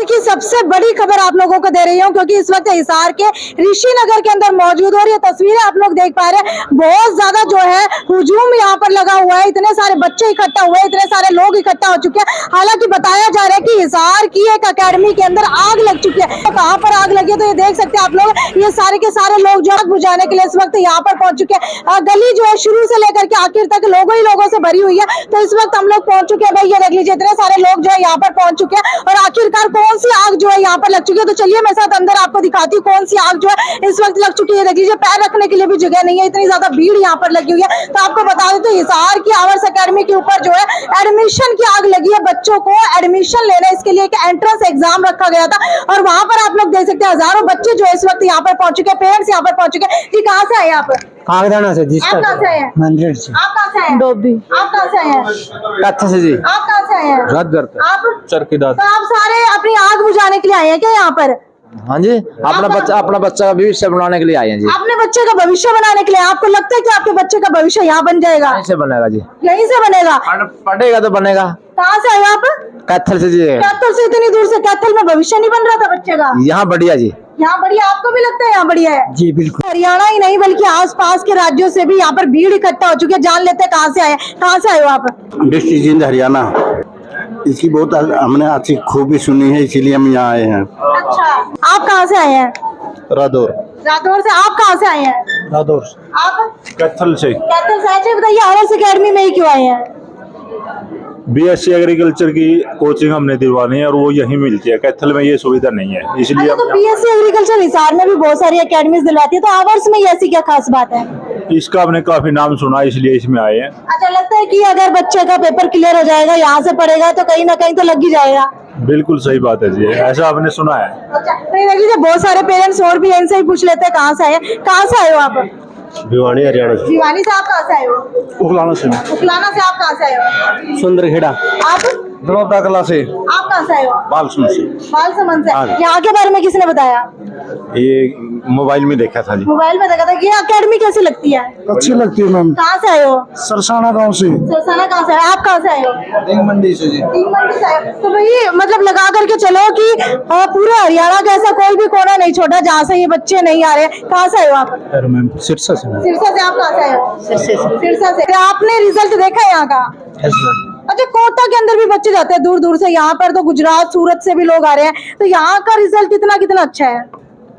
की सबसे बड़ी खबर आप लोगों को दे रही हूँ, क्योंकि इस वक्त हिसार के ऋषि नगर के अंदर मौजूद हो और ये तस्वीरें आप लोग देख पा रहे हैं। बहुत ज्यादा जो है हुजूम यहाँ पर लगा हुआ है, इतने सारे बच्चे इकट्ठा हुए, इतने सारे लोग इकट्ठा हो चुके हैं। हालांकि बताया जा रहा है कि हिसार की एक अकेडमी के अंदर आग लग चुकी है। तो कहाँ पर आग लगी है, तो ये देख सकते हैं आप लोग, ये सारे के सारे लोग जो आग बुझाने के लिए इस वक्त यहाँ पर पहुंच चुके हैं। गली जो है शुरू से लेकर के आखिर तक लोगों ही लोगों से भरी हुई है। तो इस वक्त हम लोग पहुंच चुके हैं। भाई ये देख लीजिए, इतने सारे लोग जो है यहाँ पर पहुंच चुके हैं और आखिरकार कौन सी आग जो है यहाँ पर लग चुकी है, तो चलिए मेरे साथ अंदर आपको दिखाती हूँ कौन सी आग जो है इस वक्त लग चुकी है। देख लीजिए, पैर रखने के लिए भी जगह नहीं है, इतनी ज्यादा भीड़ यहाँ पर लगी हुई है। तो आपको बता दें तो हिसार की आवर्स अकेडमी के ऊपर जो है एडमिशन की आग लगी है। बच्चों को एडमिशन लेना, इसके लिए एक एंट्रेंस एग्जाम रखा गया था और वहां पर आप लोग देख सकते हैं हजारों बच्चे जो है इस वक्त यहाँ पर पहुंच चुके हैं, पेरेंट्स यहाँ पर पहुंच चुके हैं। जी कहाँ से आए आप? कागदाना से। जी आप कहाँ से आए हैं? मंदिर से। आप कहाँ से आए हैं? डोबी। आप कहाँ से आए हैं? कच्छ से। जी आप कहाँ से आए हैं? रात आप चरखीदार। तो आप सारे अपनी आग बुझाने के लिए आए हैं क्या यहाँ पर? हाँ जी, अपना बच्चा का भविष्य बनाने के लिए आए हैं जी। अपने बच्चे का भविष्य बनाने के लिए। आपको लगता है कि आपके बच्चे का भविष्य यहाँ बन जाएगा? यहीं से बनेगा जी। यहीं से बनेगा? पढ़ेगा तो बनेगा। कहाँ से आए आप? कैथल से जी। कैथल से? इतनी दूर से? कैथल में भविष्य नहीं बन रहा था बच्चे का? यहाँ बढ़िया जी। यहाँ बढ़िया? आपको भी लगता है यहाँ बढ़िया है? जी बिल्कुल। हरियाणा ही नहीं बल्कि आसपास के राज्यों से भी यहाँ पर भीड़ इकट्ठा हो चुकी है। जान लेते हैं कहाँ से आए हैं। कहाँ से आए हो आप? डिस्ट्रिक्ट जिंद हरियाणा। इसकी बहुत हमने अच्छी खूबी सुनी है, इसीलिए हम यहाँ आए हैं। अच्छा, आप कहाँ से आए हैं? रादौर। रादौर से? आप कहाँ से आए हैं? रादौर। आप? कैथल से। कैथल से? अच्छा बताइए, आवर्स अकेडमी में ही क्यों आए हैं? बीएससी एग्रीकल्चर की कोचिंग हमने दिलवानी है और वो यहीं मिलती है। कैथल में ये सुविधा नहीं है, इसलिए तो बीएससी एग्रीकल्चर हिसार में भी बहुत सारी अकेडमीज दिलवाती है, तो आवर्स में ऐसी क्या खास बात है? इसका हमने काफी नाम सुना, इसलिए इसमें आए हैं। अच्छा, लगता है कि अगर बच्चे का पेपर क्लियर हो जाएगा, यहाँ से पढ़ेगा तो कहीं ना कहीं तो लग ही जाएगा। बिल्कुल सही बात है जी, ऐसा आपने सुना है। अच्छा, तो ये देखिए बहुत सारे पेरेंट्स और भी इनसे ही पूछ लेते हैं कहाँ से आए। कहाँ से आए हो आप? भिवानी हरियाणा से। भिवानी से? आप कहाँ से आए हो? उखलाना से। उखलाना से? आप कहाँ से आए हो? सुंदरखेड़ा। आप? दलोदा कला से। आप कहाँ से आए हो? बालसमंद से। बालसमंद से? हाँ। यहाँ के बारे में किसने बताया? ये मोबाइल में देखा था जी। मोबाइल में देखा था। ये अकेडमी कैसी लगती है? अच्छी लगती है मैम। कहाँ से आए हो? सरसाना गाँव से। सरसाना कहाँ से? आप कहाँ से आए हो? डिंग मंडी से जी। डिंग मंडी से आए हो। तो भाई मतलब लगा करके चलो कि पूरे हरियाणा का ऐसा कोई भी कोना नहीं छोड़ा जहाँ से ये बच्चे नहीं आ रहे। कहाँ से आए हो आप? अरे मैम सिरसा से। सिरसा से? आप कहाँ से आए हो? सिरसा से। आपने रिजल्ट देखा है यहाँ का? अच्छा, कोटा के अंदर भी बच्चे जाते हैं दूर दूर से, यहाँ पर तो गुजरात सूरत से भी लोग आ रहे हैं, तो यहाँ का रिजल्ट कितना अच्छा है?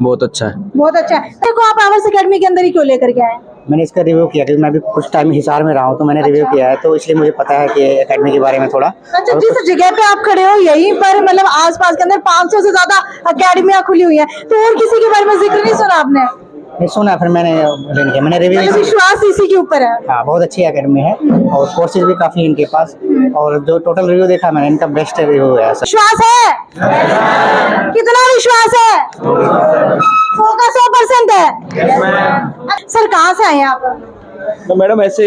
बहुत अच्छा है। बहुत अच्छा है। देखो, आप आवर्स अकेडमी के अंदर ही क्यों लेकर के आए? मैंने इसका रिव्यू किया क्योंकि मैं भी कुछ टाइम हिसार में रहा हूँ, तो मैंने रिव्यू किया है, तो इसलिए मुझे पता है कि एकेडमी के बारे में थोड़ा। अच्छा, जिस जगह पे आप खड़े हो यहीं पर मतलब आसपास के अंदर 500 से ज्यादा अकेडमियां खुली हुई हैं, तो और किसी के बारे में जिक्र नहीं सुना आपने? नहीं सुना, फिर मैंने रिव्यू। विश्वास इसी के ऊपर है? हाँ, बहुत अच्छी एकेडमी है और कोर्सेज भी काफी इनके पास, और जो टोटल रिव्यू देखा मैंने, इनका बेस्ट रिव्यू है। विश्वास है? कितना विश्वास है? 100 का 100% है। सर कहाँ से आए हैं आप? मैडम ऐसे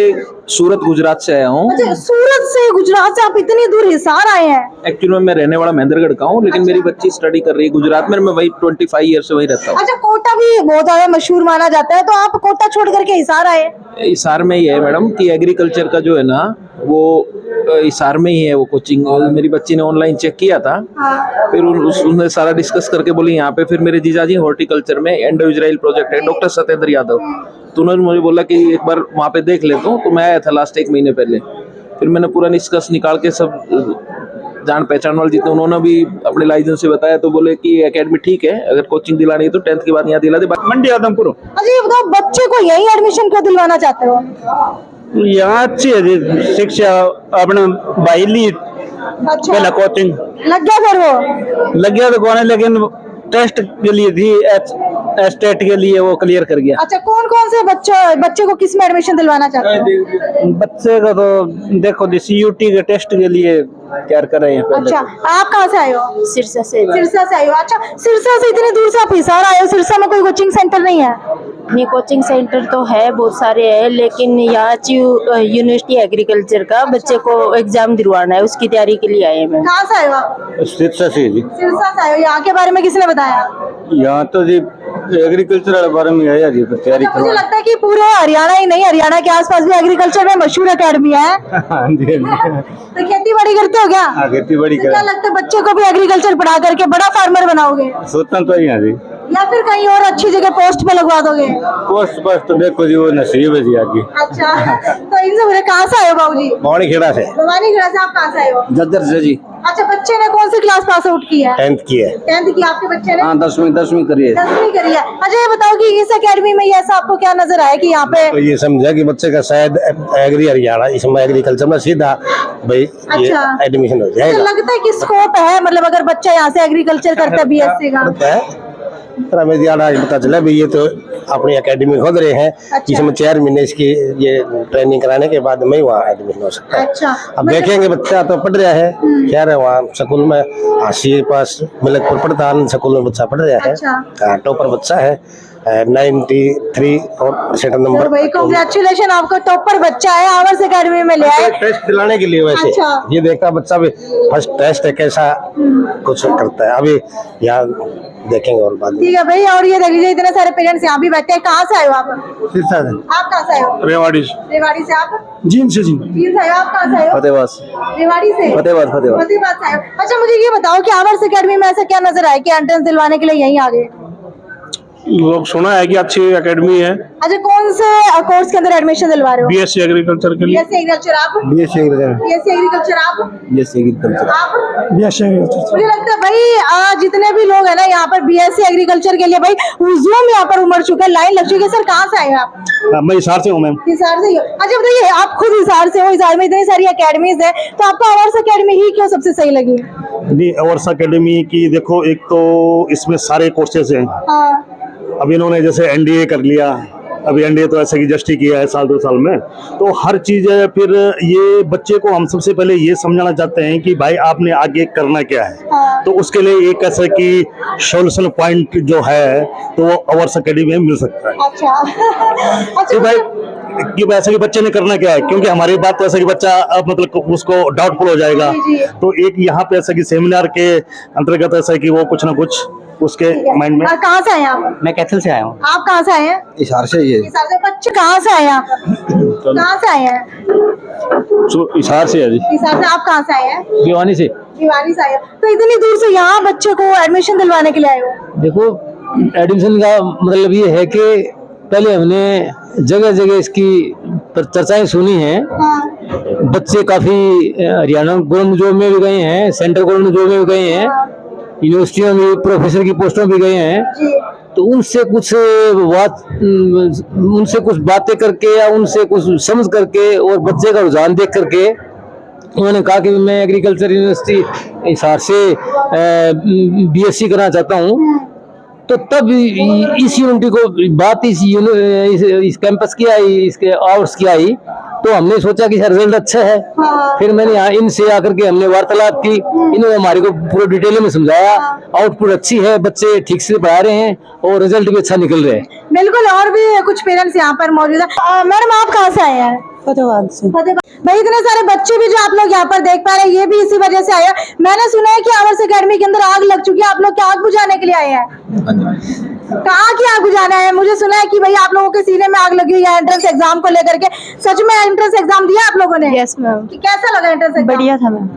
सूरत गुजरात से आया हूँ। अच्छा, सूरत से? गुजरात से आप इतनी दूर हिसार आए हैं? एक्चुअली मैं रहने वाला महेंद्रगढ़ का हूँ, लेकिन मेरी बच्ची स्टडी कर रही है गुजरात में। मैं वही 25 ईयर से वही रहता हूँ। अच्छा, कोटा भी बहुत ज्यादा मशहूर माना जाता है, तो आप कोटा छोड़ करके हिसार आए? हिसार में ही है मैडम कि एग्रीकल्चर का जो है ना वो हिसार में ही है वो कोचिंग। मेरी बच्ची ने ऑनलाइन चेक किया था, फिर उसने सारा डिस्कस करके बोली यहाँ पे। फिर मेरे जीजाजी हॉर्टिकल्चर में एंडो इजराइल प्रोजेक्ट है, डॉक्टर सत्येंद्र यादव, तो उन्होंने मुझे बोला कि एक बार वहाँ पे देख लेता हूँ। तो मैं आया था लास्ट 1 महीने पहले। फिर मैंने पूरा निष्कर्ष निकाल के सब जान पहचान वाले जितने, उन्होंने भी अपने लाइसेंस से बताया, तो बोले कि एकेडमी ठीक है, अगर कोचिंग दिलानी है तो 10th के बाद यहाँ दिला दे। मंडी आदमपुर। अच्छा, ये बताओ बच्चे को यही एडमिशन क्यों दिलवाना चाहते हो? यहाँ अच्छी है जी शिक्षा, अपने भाई ली अच्छा, पहला कोचिंग लग गया फिर वो? लग गया तो कौन है, लेकिन टेस्ट के लिए थी, स्टेट के लिए वो क्लियर कर गया। अच्छा, कौन कौन से बच्चे को किस में एडमिशन दिलवाना चाहते हो? बच्चे का तो देखो CUT के टेस्ट के लिए तैयार कर रहे हैं पहले। अच्छा, आप कहाँ से आए हो? सिरसा से। सिरसा से आए हो? अच्छा, सिरसा से इतनी दूर से आप हिसार आए हो, सिरसा में कोई कोचिंग सेंटर नहीं है? नहीं, कोचिंग सेंटर तो है, बहुत सारे हैं, लेकिन यहाँ यूनिवर्सिटी एग्रीकल्चर का बच्चे को एग्जाम दिलवाना है, उसकी तैयारी के लिए आए हैं। मैं कहाँ से आए हो आप? सिरसा से जी। सिरसा से आए हो। यहाँ के बारे में किसने बताया? यहाँ तो जी एग्रीकल्चर वाले बारे में है यार, ये तैयारी अच्छा, मुझे लगता है कि पूरे हरियाणा ही नहीं, हरियाणा के आसपास भी एग्रीकल्चर में मशहूर अकेडमी है। हाँ जी, तो खेती बाड़ी करते हो क्या? खेती बाड़ी तो क्या लगता है बच्चे को भी एग्रीकल्चर पढ़ा करके बड़ा फार्मर बनाओगे, सोचता तो ही जी। या फिर कहीं और अच्छी जगह पोस्ट पे लगवा दोगे? पोस्ट तो देखो जी, वो नसीब है जी आगे। अच्छा, तो इनसे बोले कहाँ से आए हो बाबूजी? भवानी खेड़ा से। भवानी खेड़ा से। आप कहाँ से आए हो? जज्जर से जी। अच्छा, बच्चे ने कौन सी क्लास पास आउट की है? 10th की है। 10th की आपके बच्चे ने? हाँ, 10वीं करी है। 10वीं करी है। अच्छा, ये बताओ कि इस एकेडमी में ये ऐसा आपको क्या नजर आया कि यहाँ पे? तो ये समझा कि बच्चे का शायद एग्री हरियाणा, इसमें एग्रीकल्चर में सीधा भाई ये अच्छा। एडमिशन हो तो जाएगा। लगता है कि स्कोप है, मतलब अगर बच्चा यहाँ से एग्रीकल्चर करता है BSc का? हमें ज्यादा पता चला भाई ये तो अपनी एकेडमी खोद रहे हैं। अच्छा। इसमें 4 महीने इसकी ये ट्रेनिंग कराने के बाद में वहाँ एडमिशन हो सकता है। अच्छा, अब देखेंगे, बच्चा तो पढ़ रहा है, खैर है वहाँ स्कूल में हाशी के पास मलकपुर पढ़ता है, स्कूल में बच्चा पढ़ रहा है। अच्छा। टॉपर बच्चा है, 93% नंबर। तो भाई कांग्रेचुलेशन, आपका टॉपर बच्चा है, आवर्स एकेडमी में ले आए। टेस्ट दिलाने के लिए वैसे अच्छा। ये देखता बच्चा भी फर्स्ट टेस्ट है कैसा कुछ करता है, अभी यहाँ देखेंगे और बाद में। ठीक है भाई, और ये देख लीजिए इतने सारे पेरेंट्स यहाँ भी बैठे हैं। कहाँ से आए हो आप? आप कहाँ से आए हो? रेवाड़ी रेवाड़ी से। आप? जीन से जी। जींद से आए हो। आप कहाँ से आए हो? फतेहबाद। रेवाड़ी से? फतेहबाद। फतेहबाद से आए हो। अच्छा, मुझे ये बताओ कि आवर्स एकेडमी में ऐसा क्या नजर आया कि एंट्रेंस दिलवाने के लिए यहीं आ गए? लोग सुना है कि अच्छी एकेडमी है अच्छा, कौन से कोर्स के अंदर एडमिशन दिलवा रहे हो? BSc एग्रीकल्चर के लिए। BSc agriculture. आप? BSc agriculture. BSc agriculture. आप? आप? मुझे लगता है भाई जितने भी लोग हैं ना यहाँ पर BSc एग्रीकल्चर के लिए भाई हुजूम यहाँ पर उमड़ चुका है, लाइन लग चुकी है। सर कहाँ से आए हैं आप? मैं हिसार से हूँ मैम। हिसार से ही हो? अच्छा बताइए, आप खुद हिसार से हो, हिसार में इतनी सारी एकेडमीज है, तो आपको आवर्स एकेडमी ही क्यों सबसे सही लगी? नहीं, आवर्स एकेडमी की देखो, एक तो इसमें सारे कोर्सेज हैं। हाँ। अब इन्होंने जैसे NDA कर लिया, अभी NDA तो ऐसे की जस्ट ही किया है 1-2 साल में, तो हर चीज है। फिर ये बच्चे को हम सबसे पहले ये समझाना चाहते हैं कि भाई आपने आगे करना क्या है। हाँ। तो उसके लिए एक ऐसा कि सोल्यूशन पॉइंट जो है तो वो आवर्स एकेडमी में मिल सकता है। अच्छा। कि अच्छा भाई कि ऐसा कि बच्चे ने करना क्या है, क्योंकि हमारी बात तो ऐसा कि बच्चा अब मतलब उसको डाउटफुल हो जाएगा। जी, जी। तो एक यहाँ पे ऐसा कि सेमिनार के अंतर्गत ऐसा कि वो कुछ ना कुछ उसके माइंड में। कहाँ से आए हैं आप? मैं कैथल से आया हूँ। आप कहाँ से आए हैं? हिसार से ये हिसार से। बच्चे कहाँ से आए हैं आप? कहाँ से आए हैं? हिसार से है जी। हिसार से। आप कहाँ से आए हैं? भिवानी से। भिवानी से आए हो। तो इतनी दूर से यहाँ बच्चे को एडमिशन दिलवाने के लिए आए हो? देखो, एडमिशन का मतलब ये है कि पहले हमने जगह जगह इसकी चर्चाएं सुनी हैं। हाँ। बच्चे काफी हरियाणा गवर्नमेंट जॉब में भी गए हैं, सेंट्रल गवर्नमेंट जॉब में भी गए हैं, यूनिवर्सिटियों में प्रोफेसर की पोस्टों भी गए हैं। जी। तो उनसे कुछ बातें करके या उनसे कुछ समझ करके और बच्चे का रुझान देख करके उन्होंने कहा कि मैं एग्रीकल्चर यूनिवर्सिटी हिसार से BSc करना चाहता हूँ। तो तब इस यूनिटी को बात इस कैंपस की आई, इसके आवर्स की आई, तो हमने सोचा कि सर रिजल्ट अच्छा है। हाँ। फिर मैंने यहाँ इनसे आकर के हमने वार्तालाप की, इन्होंने हमारे को पूरा डिटेल में समझाया। आउटपुट अच्छी है, बच्चे ठीक से पढ़ा रहे हैं और रिजल्ट भी अच्छा निकल रहे हैं। बिल्कुल, और भी कुछ पेरेंट्स यहाँ पर मौजूद है। मैडम आप कहाँ से आए हैं? फतेहबाद से। फतेहबाद। भाई इतने सारे बच्चे भी जो आप लोग यहाँ पर देख पा रहे हैं, ये भी इसी वजह से आए हैं। मैंने सुना है कि आवर्स एकेडमी के अंदर आग लग चुकी है, आप लोग क्या आग बुझाने के लिए आए हैं? कहाँ की आग बुझाना है? मुझे सुना है कि भाई आप लोगों के सीने में आग लगी हुई है एंट्रेंस एग्जाम को लेकर के। सच में एंट्रेंस एग्जाम दिया आप लोगों ने? Yes ma'am. कैसा लगा एंट्रेंस एग्जाम? बढ़िया था मैम।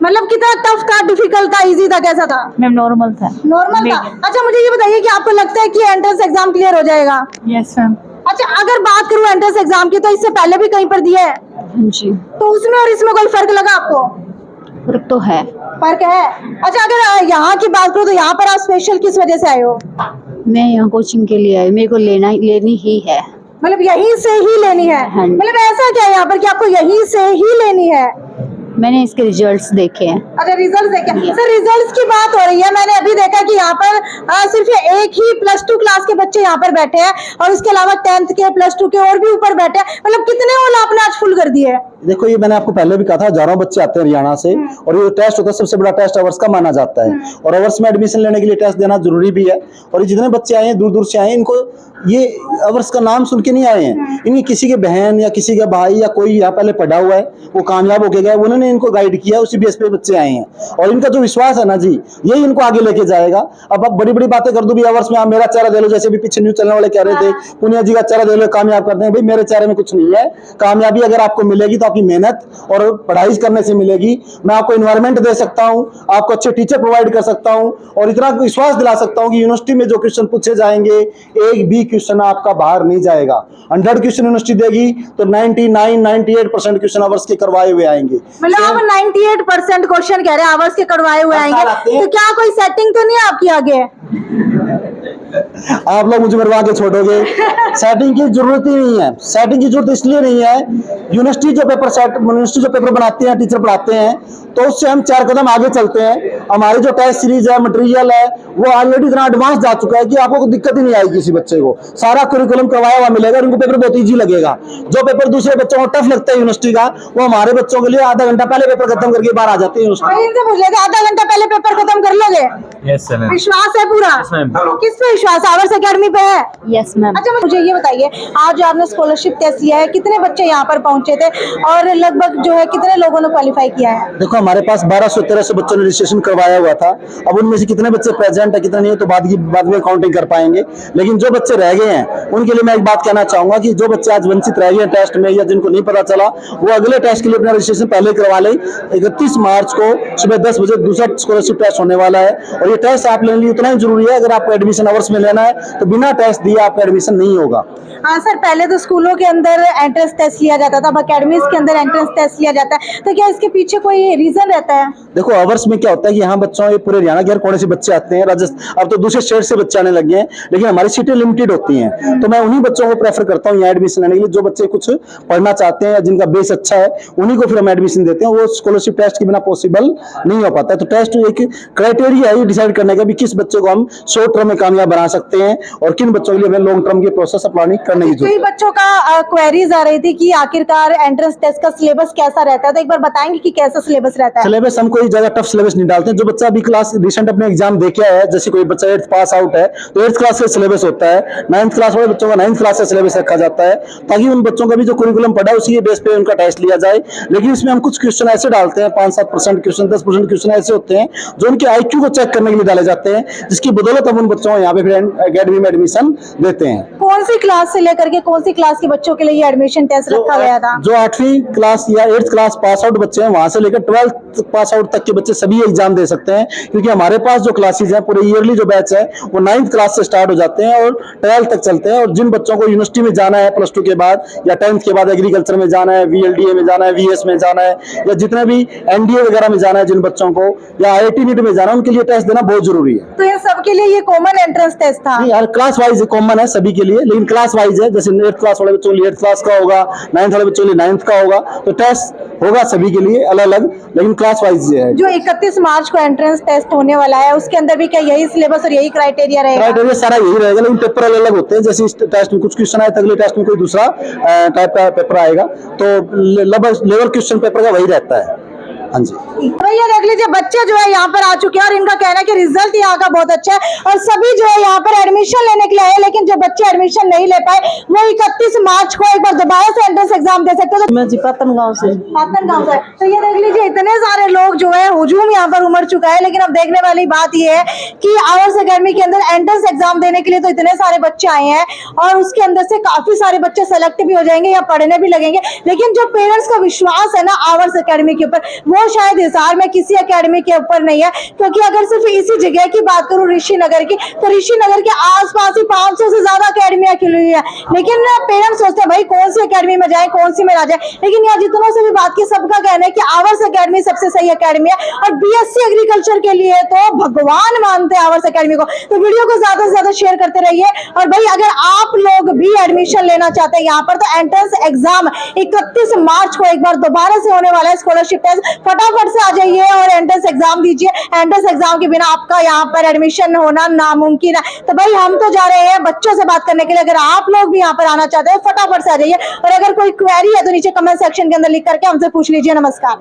मतलब कितना टफ था, डिफिकल्ट था, इजी था, कैसा था? मैम नॉर्मल था। नॉर्मल था। अच्छा मुझे ये बताइए कि आपको लगता है कि एंट्रेंस एग्जाम क्लियर हो जाएगा? Yes ma'am. अच्छा, अगर बात करूं एंट्रेंस एग्जाम की, तो इससे पहले भी कहीं पर दिया है, जी। तो उसमें और इसमें कोई फर्क लगा आपको? फर्क तो है। फर्क है। अच्छा, अगर यहाँ की बात करूं तो यहाँ पर आप स्पेशल किस वजह से आए हो? मैं यहाँ कोचिंग के लिए आई, मेरे को लेनी ही है। मतलब यहीं से ही लेनी है? हाँ। मतलब ऐसा क्या है यहाँ पर कि आपको यहीं से ही लेनी है? मैंने इसके रिजल्ट्स देखे हैं। अच्छा, रिजल्ट देखे? सर रिजल्ट्स की बात हो रही है, मैंने अभी देखा कि यहाँ पर सिर्फ एक ही +2 क्लास के बच्चे यहाँ पर बैठे हैं और उसके अलावा 10th के +2 के और भी ऊपर बैठे हैं। मतलब कितने होल आपने आज फुल कर दिए? देखो ये मैंने आपको पहले भी कहा था, हजारों बच्चे आते हैं हरियाणा से और ये टेस्ट होता है सबसे बड़ा टेस्ट अवर्स का माना जाता है और अवर्स में एडमिशन लेने के लिए टेस्ट देना जरूरी भी है। और ये जितने बच्चे आए हैं दूर दूर से आए हैं, इनको ये अवर्स का नाम सुन के नहीं आए हैं, इनकी किसी के बहन या किसी का भाई या कोई यहाँ पहले पढ़ा हुआ है वो कामयाब होके गया, उन्होंने इनको गाइड किया, उसी बेस पे बच्चे आए हैं और इनका जो विश्वास है ना जी यही इनको आगे लेके जाएगा। अब आप बड़ी बड़ी बातें कर दो भी अवर्स में, आप मेरा चेहरा दे लो, जैसे भी पीछे न्यूज चलने वाले कह रहे थे पुनिया जी का चेहरा दे लो कामयाब करते हैं, भाई मेरे चेहरे में कुछ नहीं है। कामयाबी अगर आपको मिलेगी तो आपकी मेहनत और पढ़ाई करने से मिलेगी। मैं आपको इन्वायरमेंट दे सकता हूँ, आपको अच्छे टीचर प्रोवाइड कर सकता हूँ और इतना विश्वास दिला सकता हूँ कि यूनिवर्सिटी में जो क्वेश्चन पूछे जाएंगे एक भी क्वेश्चन आपका बाहर नहीं जाएगा। 100 क्वेश्चन यूनिवर्सिटी देगी तो 98% क्वेश्चन अवर्स के करवाए हुए आएंगे। मतलब आप 98% क्वेश्चन कह रहे हैं आवर्स के करवाए हुए आएंगे, तो क्या कोई सेटिंग तो नहीं है आपकी आगे? आप लोग मुझे मरवा के छोड़ोगे, सेटिंग की जरूरत ही नहीं है। सेटिंग की जरूरत इसलिए नहीं है, यूनिवर्सिटी जो पेपर बनाते हैं, टीचर पढ़ाते हैं, तो उससे हम 4 कदम आगे चलते हैं। हमारी जो टेस्ट सीरीज है, मटेरियल है, वो ऑलरेडी इतना एडवांस जा चुका है कि आपको कोई दिक्कत ही नहीं आएगी। किसी बच्चे को सारा करिकुलम करवाया हुआ मिलेगा, उनको पेपर बहुत ईजी लगेगा। जो पेपर दूसरे बच्चों को टफ लगता है यूनिवर्सिटी का, वो हमारे बच्चों के लिए आधा घंटा पहले पेपर खत्म करके बाहर आ जाते हैं यूनिवर्सिटी। इनसे पूछ लेते आधा घंटा पहले पेपर खत्म कर लोगे? विश्वास है पूरा? किस पे विश्वास? आवर्स एकेडमी पे है? Yes ma'am. अच्छा मुझे ये बताइए, आज जो आपने स्कॉलरशिप टेस्ट लिया है, कितने बच्चे यहाँ पर पहुंचे थे और लगभग जो है कितने लोगों ने क्वालिफाई किया है? देखो हमारे पास 1200-1300 बच्चों ने रजिस्ट्रेशन करवाया हुआ था। अब उनमें से कितने बच्चे प्रेजेंट है कितने नहीं है तो बाद में काउंटिंग कर पाएंगे। लेकिन जो बच्चे रह गए हैं उनके लिए मैं एक बात कहना चाहूंगा कि जो बच्चे आज वंचित रह गए टेस्ट में या जिनको नहीं पता चला, वो अगले टेस्ट के लिए अपना रजिस्ट्रेशन पहले करवा लें। 31 मार्च को सुबह 10 बजे दूसरा स्कॉलरशिप टेस्ट होने वाला है और ये टेस्ट आप लेने लिए उतना ही जरूरी है। अगर आपको एडमिशन अवर्स में लेना है तो बिना टेस्ट दिए आपका एडमिशन नहीं होगा। हाँ सर, पहले तो स्कूलों के अंदर एंट्रेंस टेस्ट लिया जाता था, अब अकेडमीज के अंदर एंट्रेंस टेस्ट लिया जाता है, तो क्या इसके पीछे कोई रीजन रहता है? देखो अवर्स में क्या होता है कि यहाँ बच्चों ये पूरे हरियाणा के हर कोने से बच्चे आते हैं, राजस्थान अब तो दूसरे स्टेट से बच्चे आने लगे हैं, लेकिन हमारी सीटें लिमिटेड होती हैं। तो मैं उन्हीं बच्चों को प्रेफर करता हूँ यहाँ एडमिशन लेने के लिए जो बच्चे कुछ पढ़ना चाहते हैं या जिनका बेस अच्छा है, उन्हीं को फिर हम एडमिशन देते हैं। वो स्कॉलरशिप टेस्ट के बिना पॉसिबल नहीं हो पाता है। तो टेस्ट एक क्राइटेरिया है डिसाइड करने का भी किस बच्चे को हम शॉर्ट टर्म में कामयाब बना सकते हैं और किन बच्चों के लिए हमें लॉन्ग टर्म की प्रोसेस अपनानी करने की जरूरत है। बच्चों का क्वेरीज आ रही थी कि आखिरकार एंट्रेंस टेस्ट का सिलेबस कैसा रहता है, तो एक बार बताएंगे कि कैसा सिलेबस रहता है? सिलेबस हम कोई ज्यादा टफ सिलेबस नहीं डालते हैं। जो बच्चा अभी क्लास रिसेंट अपने एग्जाम दे के आया है, जैसे कोई बच्चा 8th पास आउट है तो 8th क्लास का सिलेबस होता है। 9th क्लास वाले बच्चों का 9th क्लास का सिलेबस रखा जाता है ताकि उन बच्चों का भी जो करिकुलम पढ़ा है उसी के बेस पे उनका टेस्ट लिया जाए। लेकिन इसमें हम कुछ क्वेश्चन ऐसे डालते हैं, 5-7% क्वेश्चन, 10% क्वेश्चन ऐसे होते हैं जो उनके IQ को चेक करने के लिए डाले जाते हैं, जिसकी बदौलत हम उन बच्चों को यहाँ पे फिर अकेडमी में एडमिशन देते हैं। कौन सी क्लास से लेकर के कौन सी क्लास के बच्चों के लिए ये एडमिशन टेस्ट रखा गया था? जो 8वीं क्लास या 8th क्लास पास आउट बच्चे हैं वहां से लेकर 12th पास आउट तक के बच्चे सभी एग्जाम दे सकते हैं, क्योंकि हमारे पास जो क्लासेज है पूरे ईयरली जो बैच है वो 9th क्लास से स्टार्ट हो जाते हैं और 12th तक चलते हैं। और जिन बच्चों को यूनिवर्सिटी में जाना है +2 के बाद या 10th के बाद एग्रीकल्चर में जाना है, VLDA में जाना है, VS में जाना है या जितने भी NDA वगैरह में जाना है जिन बच्चों को, या IIT नीट में जाना है, उनके लिए टेस्ट देना बहुत जरूरी है। तो ये सबके लिए ये कॉमन एंट्रेंस टेस्ट था? यार क्लास वाइज कॉमन है सभी के लिए, लेकिन क्लास वाइज है। जैसे 8th क्लास वाले बच्चों के लिए 8th क्लास का होगा, 9th वाले बच्चों के लिए 9th का होगा, तो टेस्ट होगा सभी के लिए अलग अलग, लेकिन क्लास वाइज है। जो 31 मार्च को एंट्रेंस टेस्ट होने वाला है उसके अंदर भी क्या यही सिलेबस और यही क्राइटेरिया रहेगा? क्राइटेरिया सारा यही रहेगा, लेकिन पेपर अलग अलग होते हैं। जैसे इस टेस्ट में कुछ क्वेश्चन आए, अगले टेस्ट में कोई दूसरा टाइप का पेपर आएगा, तो लेवल क्वेश्चन पेपर का वही रहता है। हाँ जी, भैया देख लीजिए बच्चे जो है यहाँ पर आ चुके हैं और इनका कहना है कि रिजल्ट यहाँ का बहुत अच्छा है और सभी जो है यहाँ पर एडमिशन लेने के लिए आए, लेकिन जो बच्चे एडमिशन नहीं ले पाए वो 31 मार्च को एक बार दोबारा से एंट्रेंस एग्जाम दे सकते हैं। मैं जी पातन गाँव से। पातन गाँव से। तो ये देख लीजिए इतने सारे लोग जो है हुजूम यहाँ पर उमड़ चुका है, लेकिन अब देखने वाली बात ये है कि आवर्स एकेडमी के अंदर एंट्रेंस एग्जाम देने के लिए तो इतने सारे बच्चे आए हैं और उसके अंदर से काफी सारे बच्चे सेलेक्ट भी हो जाएंगे या पढ़ने भी लगेंगे, लेकिन जो पेरेंट्स का विश्वास है ना आवर्स एकेडमी के ऊपर, वो शायद हिसार में किसी एकेडमी के ऊपर नहीं है। क्योंकि अगर सिर्फ इसी जगह की बात करूं ऋषिनगर की, तो ऋषिनगर के आसपास ही 500 से ज्यादा एकेडमियां खुली हुई है, लेकिन पेरेंट्स सोचते हैं भाई कौन सी एकेडमी में जाए, कौन सी में ना जाए। लेकिन यहाँ जितनों से भी बात की सबका कहना है कि आवर्स एकेडमी सबसे सही एकेडमी है और BSc एग्रीकल्चर के लिए तो भगवान मानते हैं आवर्स एकेडमी को। तो वीडियो को ज्यादा से ज्यादा शेयर करते रहिए और भाई अगर आप लोग भी एडमिशन लेना चाहते हैं यहाँ पर, तो एंट्रेंस एग्जाम 31 मार्च को एक बार दोबारा से होने वाला है स्कॉलरशिप टेस्ट, फटाफट से आ जाइए और एंट्रेंस एग्जाम एग्जाम दीजिए, एंट्रेंस एग्जाम के बिना आपका यहाँ पर एडमिशन होना नामुमकिन है। तो भाई हम तो जा रहे हैं बच्चों से बात करने के लिए, अगर आप लोग भी यहाँ पर आना चाहते हैं फटाफट से आ जाइए, और अगर कोई क्वेरी है तो नीचे कमेंट सेक्शन के अंदर लिख करके हमसे पूछ लीजिए। नमस्कार।